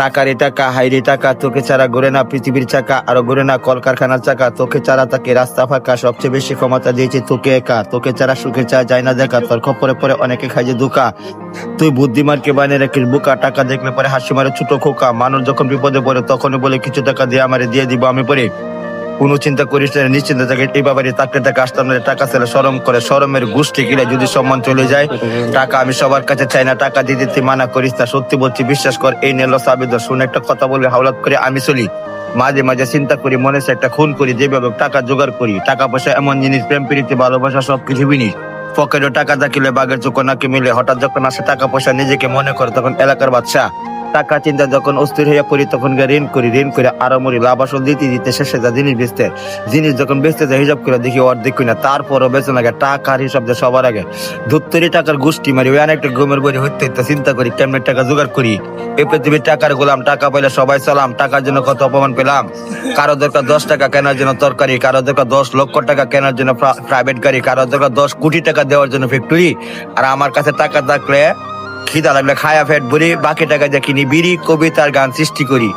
টাকারে টাকা হাইরে টাকা, তোকে ছাড়া ঘুরে না পৃথিবীর চাকা, আর ঘুরে না কলকারখানার চাকা। তোকে ছাড়া তাকে রাস্তা ফাঁকা, সবচেয়ে বেশি ক্ষমতা দিয়েছে তোকে একা। তোকে ছাড়া সুখে চা যায় না দেখা, তোর খপরে পরে অনেকে খাই যে ধোঁকা। তুই বুদ্ধিমানকে বানিয়ে রাখিস বুকা, টাকা দেখলে পরে হাসি মারে ছোট খোকা। মানুষ যখন বিপদে পড়ে তখনই বলে কিছু টাকা দিয়ে আমারে দিয়ে দিব আমি পরে। কোনো চিন্তা করিস না, নিশ্চিন্তে থাকে এই বাবারে তাকলে টাকা আসতাম না, টাকা ছেলে শরম করে, শরমের গোষ্ঠী গিলে যদি সম্মান চলে যায়। টাকা আমি সবার কাছে চাই না, টাকা দিয়ে দিতে মানা করিস না, সত্যি বলছি বিশ্বাস কর এই নেল সাবিদ। শুনে একটা কথা বলে হাওলাত করে আমি চলি, মাঝে মাঝে চিন্তা করি মনে হচ্ছে একটা খুন করি, যেভাবে টাকা জোগাড় করি। টাকা পয়সা এমন জিনিস, প্রেম প্রীতি ভালোবাসা সবকিছু বিনিস। পকেটে টাকা থাকিলে বাঘের চোখ নাকি মিলে, হঠাৎ যখন আসে টাকা পয়সা নিজেকে মনে করে তখন এলাকার বাদশা। টাকা চিন্তা যখন অস্থির হইয়া পড়ি তখন ঋণ করি, ঋণ করে আরো মরি, লাভ আসল দিতে দিতে শেষে যা জিনিস বেচতে, জিনিস যখন বেচতে যায় হিসাব করে দেখি অর্ধেক কিনা, তারপরও বেচে লাগে টাকার হিসাব যে সবার আগে। ধুত্তরি টাকার গোষ্ঠী মারি, ওই অনেকটা ঘুমের বই হইতে হইতে চিন্তা করি কেমনে টাকা জোগাড় করি। এই পৃথিবীর টাকার গোলাম, টাকা পাইলে সবাই সালাম। টাকার জন্য কত অপমান পেলাম, কারো দরকার 10 টাকা কেনার জন্য তরকারি, কারো দরকার 10 লক্ষ টাকা কেনার জন্য প্রাইভেট গাড়ি, কারো দরকার 10 কোটি টাকা দেওয়ার জন্য ফ্যাক্টরি। আর আমার কাছে টাকা থাকলে খিদা লাগলে খায়া ফেট ভরি, বাকি টাকা দিয়ে কিনি বিড়ি, কবিতার গান সৃষ্টি করি।